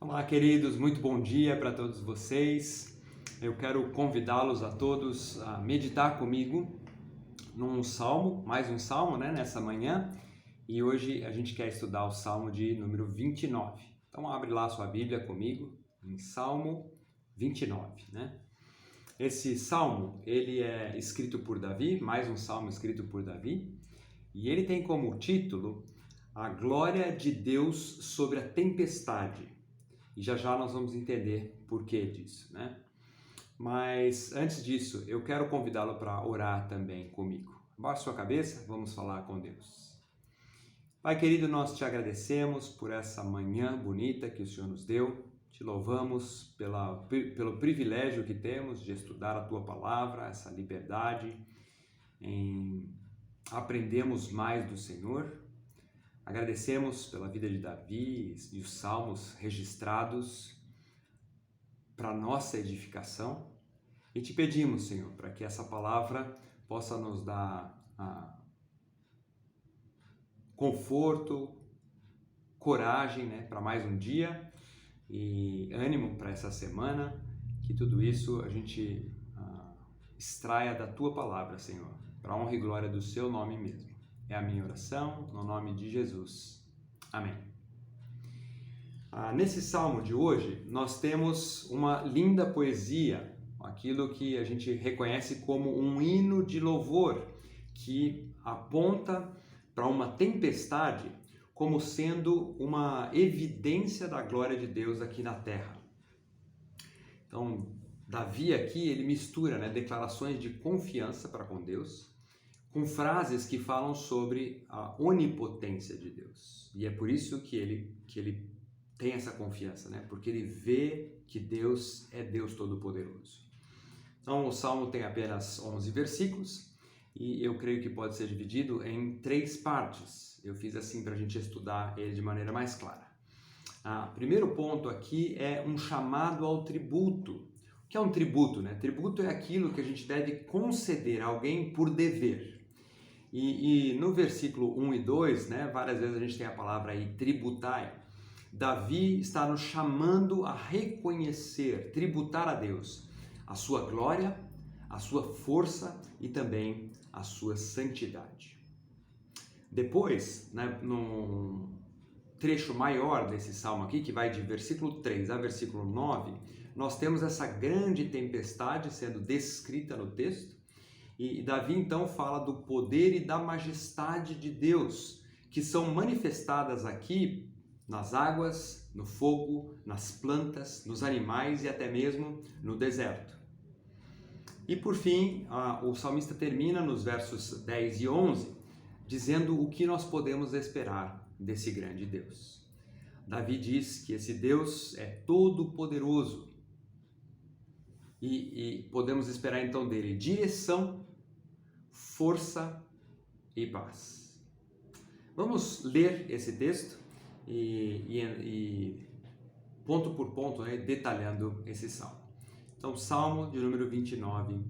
Olá, queridos, muito bom dia para todos vocês. Eu quero convidá-los a todos a meditar comigo num salmo, mais um salmo, nessa manhã. E hoje a gente quer estudar o salmo de número 29. Então abre lá sua Bíblia comigo em Salmo 29, Esse salmo, ele é escrito por Davi, mais um salmo escrito por Davi, e ele tem como título A Glória de Deus sobre a Tempestade. E já já nós vamos entender por que disso, Mas antes disso, eu quero convidá-lo para orar também comigo. Abaixe sua cabeça, vamos falar com Deus. Pai querido, nós te agradecemos por essa manhã bonita que o Senhor nos deu. Te louvamos pelo privilégio que temos de estudar a Tua Palavra, essa liberdade em aprendermos mais do Senhor. Agradecemos pela vida de Davi e os salmos registrados para nossa edificação e te pedimos, Senhor, para que essa palavra possa nos dar conforto, coragem, para mais um dia e ânimo para essa semana, que tudo isso a gente extraia da Tua palavra, Senhor, para a honra e glória do Seu nome mesmo. É a minha oração, no nome de Jesus. Amém. Nesse salmo de hoje, nós temos uma linda poesia, aquilo que a gente reconhece como um hino de louvor, que aponta para uma tempestade como sendo uma evidência da glória de Deus aqui na terra. Então, Davi aqui, ele mistura declarações de confiança para com Deus, com frases que falam sobre a onipotência de Deus. E é por isso que ele tem essa confiança, porque ele vê que Deus é Deus Todo-Poderoso. Então, o Salmo tem apenas 11 versículos e eu creio que pode ser dividido em 3 partes. Eu fiz assim para a gente estudar ele de maneira mais clara. Primeiro ponto aqui é um chamado ao tributo. O que é um tributo? Tributo é aquilo que a gente deve conceder a alguém por dever. E no versículo 1 e 2, várias vezes a gente tem a palavra aí, tributai. Davi está nos chamando a reconhecer, tributar a Deus a sua glória, a sua força e também a sua santidade. Depois, no trecho maior desse salmo aqui, que vai de versículo 3 a versículo 9, nós temos essa grande tempestade sendo descrita no texto. E Davi então fala do poder e da majestade de Deus, que são manifestadas aqui nas águas, no fogo, nas plantas, nos animais e até mesmo no deserto. E por fim, o salmista termina nos versos 10 e 11, dizendo o que nós podemos esperar desse grande Deus. Davi diz que esse Deus é todo-poderoso, e podemos esperar então dele direção, força e paz. Vamos ler esse texto e ponto por ponto, detalhando esse salmo. Então, Salmo de número 29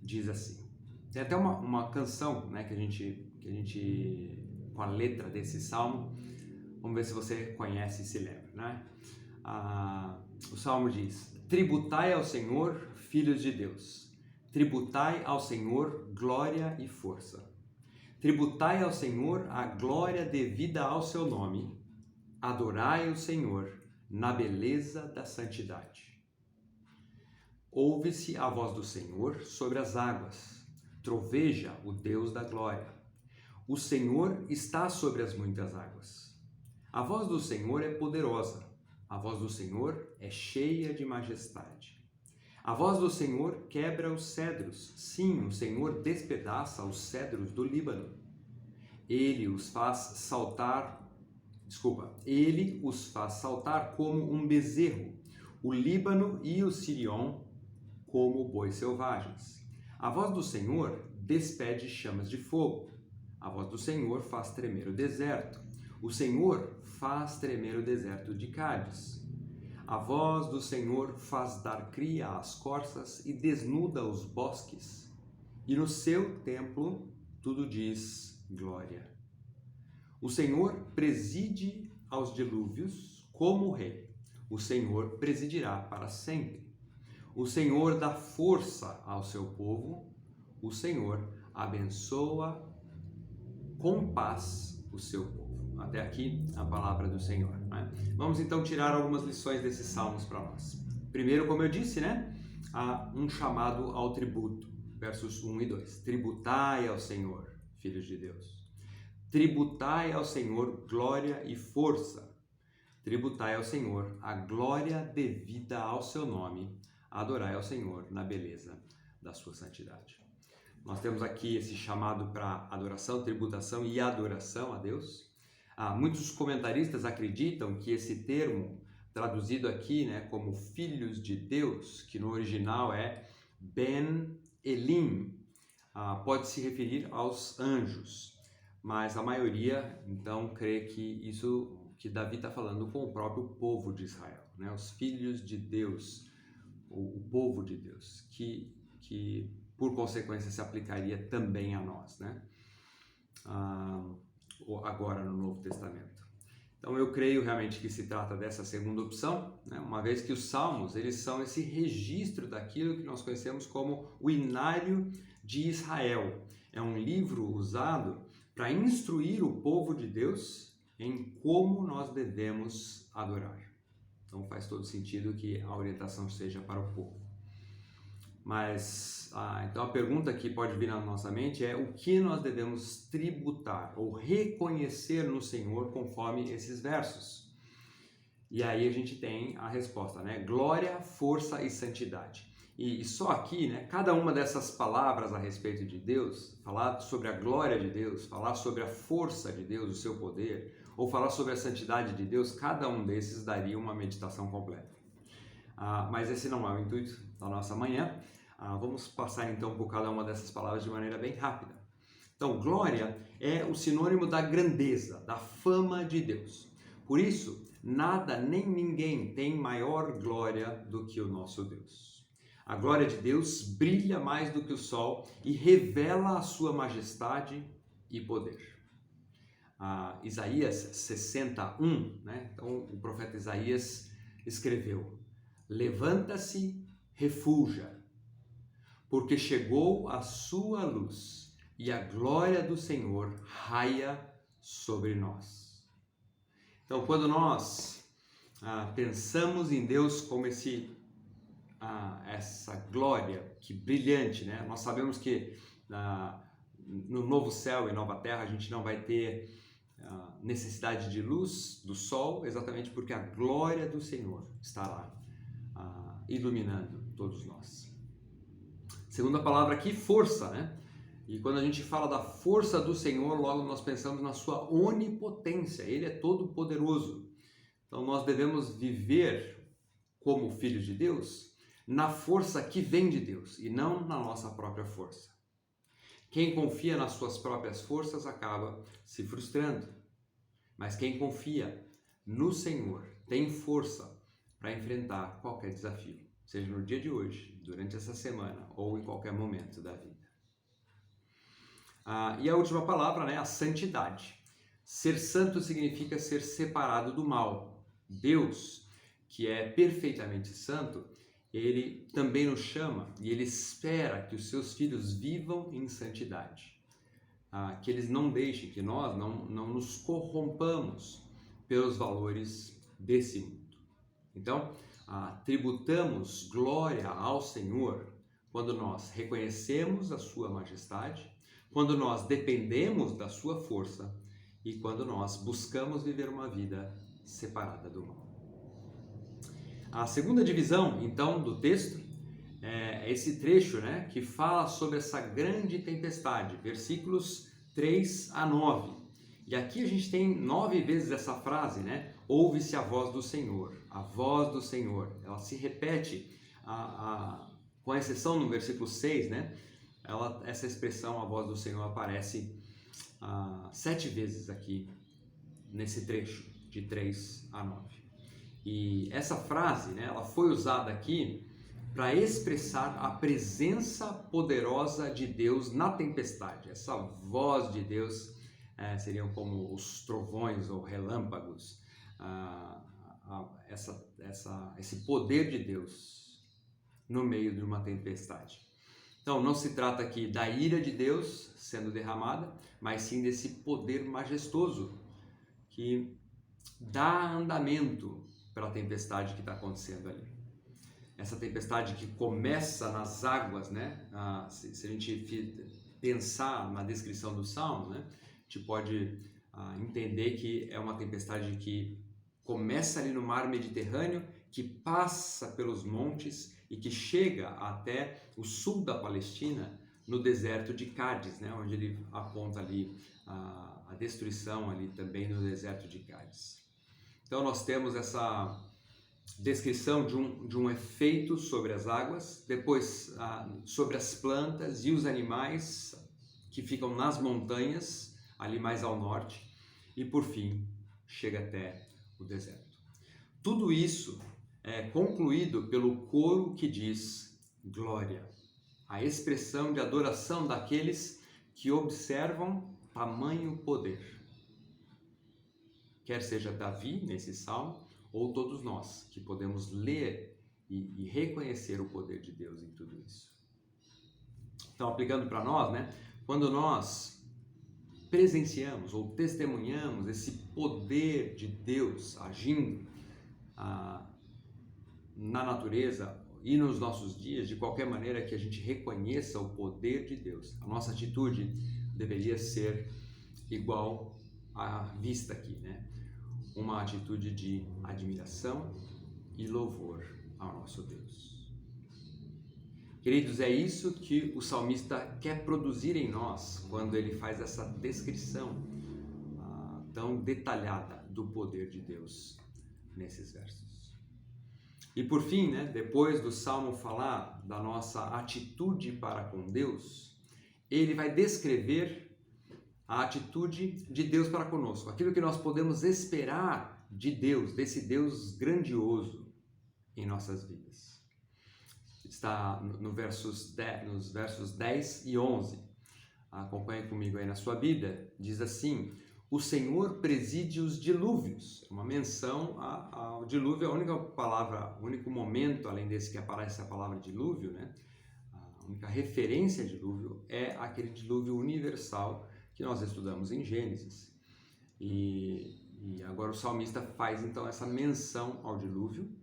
diz assim. Tem até uma canção que a gente com a letra desse salmo. Vamos ver se você conhece e se lembra, O salmo diz: tributai ao Senhor, filhos de Deus, tributai ao Senhor glória e força. Tributai ao Senhor a glória devida ao seu nome. Adorai o Senhor na beleza da santidade. Ouve-se a voz do Senhor sobre as águas. Troveja o Deus da glória. O Senhor está sobre as muitas águas. A voz do Senhor é poderosa. A voz do Senhor é cheia de majestade. A voz do Senhor quebra os cedros. Sim, o Senhor despedaça os cedros do Líbano. Ele os faz saltar como um bezerro, o Líbano e o Sirion como bois selvagens. A voz do Senhor despede chamas de fogo. A voz do Senhor faz tremer o deserto. O Senhor faz tremer o deserto de Cádiz. A voz do Senhor faz dar cria às corças e desnuda os bosques. E no seu templo tudo diz glória. O Senhor preside aos dilúvios como rei. o Senhor presidirá para sempre. O Senhor dá força ao seu povo, o Senhor abençoa com paz o seu povo. Até aqui a palavra do Senhor, né? Vamos então tirar algumas lições desses salmos para nós. Primeiro, como eu disse, né, há um chamado ao tributo, versos 1 e 2. Tributai ao Senhor, filhos de Deus. Tributai ao Senhor glória e força. Tributai ao Senhor a glória devida ao seu nome. Adorai ao Senhor na beleza da sua santidade. Nós temos aqui esse chamado para adoração, tributação e adoração a Deus. Muitos comentaristas acreditam que esse termo, traduzido aqui, né, como filhos de Deus, que no original é Ben Elim, pode se referir aos anjos. Mas a maioria, então, crê que Davi está falando com o próprio povo de Israel, né? Os filhos de Deus, o povo de Deus, que por consequência se aplicaria também a nós, né? Agora no Novo Testamento. Então eu creio realmente que se trata dessa segunda opção, né? Uma vez que os Salmos, eles são esse registro daquilo que nós conhecemos como o Inário de Israel. É um livro usado para instruir o povo de Deus em como nós devemos adorar. Então faz todo sentido que a orientação seja para o povo. Mas, então a pergunta que pode vir na nossa mente é o que nós devemos tributar ou reconhecer no Senhor conforme esses versos. E aí a gente tem a resposta, né? Glória, força e santidade. E só aqui, né, cada uma dessas palavras a respeito de Deus, falar sobre a glória de Deus, falar sobre a força de Deus, o seu poder, ou falar sobre a santidade de Deus, cada um desses daria uma meditação completa. Mas esse não é o intuito da nossa manhã. Vamos passar então por cada uma dessas palavras de maneira bem rápida. Então, glória é o sinônimo da grandeza, da fama de Deus. Por isso, nada nem ninguém tem maior glória do que o nosso Deus. A glória de Deus brilha mais do que o sol e revela a sua majestade e poder. Isaías 61, né? Então o profeta Isaías escreveu: levanta-se, refulja, porque chegou a sua luz e a glória do Senhor raia sobre nós. Então, quando nós pensamos em Deus como essa glória que brilhante, né? Nós sabemos que no novo céu e nova terra a gente não vai ter necessidade de luz do sol, exatamente porque a glória do Senhor está lá iluminando todos nós. Segunda palavra aqui, força, né? E quando a gente fala da força do Senhor, logo nós pensamos na sua onipotência. Ele é todo poderoso. Então nós devemos viver como filhos de Deus na força que vem de Deus e não na nossa própria força. Quem confia nas suas próprias forças acaba se frustrando, mas quem confia no Senhor tem força para enfrentar qualquer desafio, seja no dia de hoje, durante essa semana ou em qualquer momento da vida. E a última palavra, né, a santidade. Ser santo significa ser separado do mal. Deus, que é perfeitamente santo, ele também nos chama e ele espera que os seus filhos vivam em santidade. Que eles não deixem, que nós não nos corrompamos pelos valores desse mundo. Então, tributamos glória ao Senhor quando nós reconhecemos a sua majestade, quando nós dependemos da sua força e quando nós buscamos viver uma vida separada do mal. A segunda divisão, então, do texto é esse trecho, né, que fala sobre essa grande tempestade, versículos 3 a 9. E aqui a gente tem 9 vezes essa frase, né? Ouve-se a voz do Senhor. A voz do Senhor. Ela se repete, com exceção no versículo 6, né? Essa expressão, a voz do Senhor, aparece 7 vezes aqui nesse trecho, de 3 a 9. E essa frase, né, ela foi usada aqui para expressar a presença poderosa de Deus na tempestade. Essa voz de Deus seriam como os trovões ou relâmpagos. esse poder de Deus no meio de uma tempestade. Então, não se trata aqui da ira de Deus sendo derramada, mas sim desse poder majestoso que dá andamento para a tempestade que está acontecendo ali. Essa tempestade que começa nas águas, né? Se a gente pensar na descrição do Salmo, né? A gente pode entender que é uma tempestade que começa ali no mar Mediterrâneo, que passa pelos montes e que chega até o sul da Palestina, no deserto de Cádiz, né? Onde ele aponta ali a destruição ali também no deserto de Cádiz. Então nós temos essa descrição de um efeito sobre as águas, depois sobre as plantas e os animais que ficam nas montanhas, ali mais ao norte, e por fim chega até o deserto. Tudo isso é concluído pelo coro que diz glória, a expressão de adoração daqueles que observam tamanho poder. Quer seja Davi nesse salmo, ou todos nós que podemos ler e reconhecer o poder de Deus em tudo isso. Então, aplicando para nós, né? Quando nós presenciamos ou testemunhamos esse poder de Deus agindo na natureza e nos nossos dias, de qualquer maneira que a gente reconheça o poder de Deus, a nossa atitude deveria ser igual à vista aqui, né? Uma atitude de admiração e louvor ao nosso Deus. Queridos, é isso que o salmista quer produzir em nós quando ele faz essa descrição tão detalhada do poder de Deus nesses versos. E por fim, né, depois do salmo falar da nossa atitude para com Deus, ele vai descrever a atitude de Deus para conosco, aquilo que nós podemos esperar de Deus, desse Deus grandioso em nossas vidas. Está nos versos 10 e 11. Acompanhe comigo aí na sua Bíblia. Diz assim: o Senhor preside os dilúvios. Uma menção ao dilúvio, a única palavra, o único momento, além desse que aparece a palavra dilúvio, né? A única referência a dilúvio é aquele dilúvio universal que nós estudamos em Gênesis. E agora o salmista faz então essa menção ao dilúvio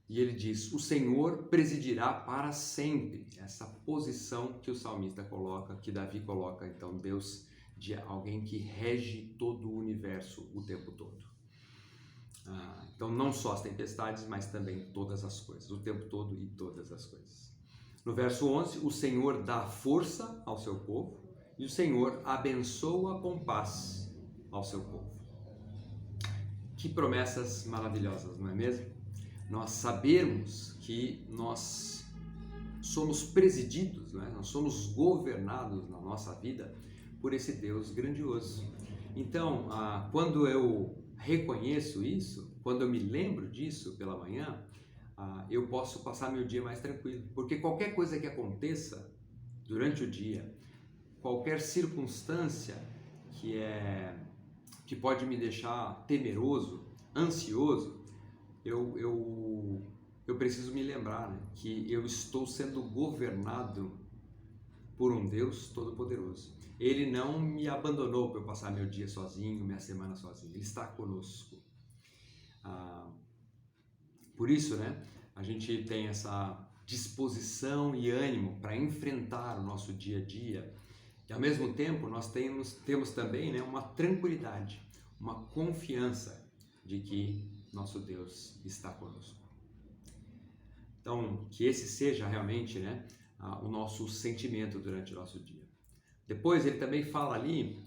e ele diz: o Senhor presidirá para sempre. Essa posição que o salmista coloca, que Davi coloca, então Deus de alguém que rege todo o universo o tempo todo. Então não só as tempestades, mas também todas as coisas, o tempo todo e todas as coisas. No verso 11, o Senhor dá força ao seu povo e o Senhor abençoa com paz ao seu povo. Que promessas maravilhosas, não é mesmo? Nós sabemos que nós somos presididos, né? Nós somos governados na nossa vida por esse Deus grandioso. Então, quando eu reconheço isso, quando eu me lembro disso pela manhã, eu posso passar meu dia mais tranquilo, porque qualquer coisa que aconteça durante o dia, qualquer circunstância que pode me deixar temeroso, ansioso, eu preciso me lembrar, né, que eu estou sendo governado por um Deus todo-poderoso. Ele não me abandonou para eu passar meu dia sozinho, minha semana sozinho. Ele está conosco. Por isso, né, a gente tem essa disposição e ânimo para enfrentar o nosso dia a dia. E ao mesmo tempo, nós temos também, né, uma tranquilidade, uma confiança de que nosso Deus está conosco. Então, que esse seja realmente, né, o nosso sentimento durante o nosso dia. Depois ele também fala ali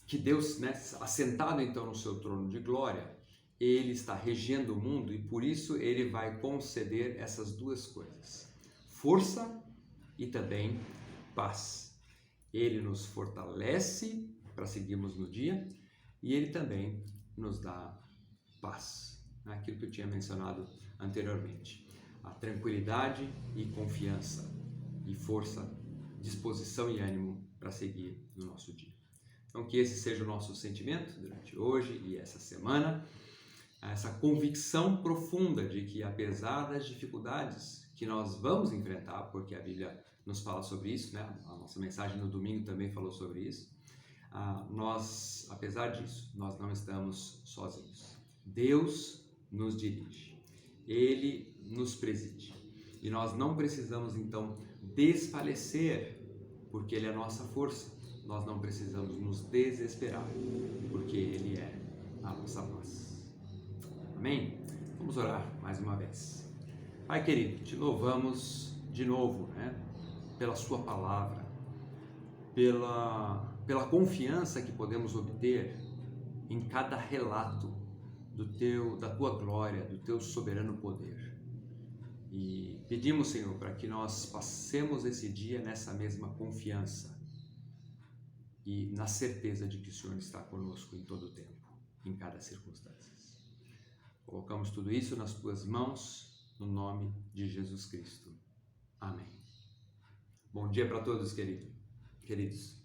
que Deus, né, assentado então no seu trono de glória, ele está regendo o mundo e por isso ele vai conceder essas duas coisas: força e também paz. Ele nos fortalece para seguirmos no dia e ele também nos dá paz. Aquilo que eu tinha mencionado anteriormente. A tranquilidade e confiança e força, disposição e ânimo para seguir no nosso dia. Então que esse seja o nosso sentimento durante hoje e essa semana essa convicção profunda de que, apesar das dificuldades que nós vamos enfrentar, porque a Bíblia nos fala sobre isso, né? A nossa mensagem no domingo também falou sobre isso, nós, apesar disso, nós não estamos sozinhos. Deus nos dirige, Ele nos preside, e nós não precisamos então desfalecer, porque Ele é a nossa força. Nós não precisamos nos desesperar, porque Ele é a nossa paz. Amém? Vamos orar mais uma vez. Pai querido, te louvamos de novo, né? Pela sua palavra, pela confiança que podemos obter em cada relato da tua glória, do teu soberano poder. E pedimos, Senhor, para que nós passemos esse dia nessa mesma confiança e na certeza de que o Senhor está conosco em todo o tempo, em cada circunstância. Colocamos tudo isso nas tuas mãos, no nome de Jesus Cristo. Amém. Bom dia para todos, queridos.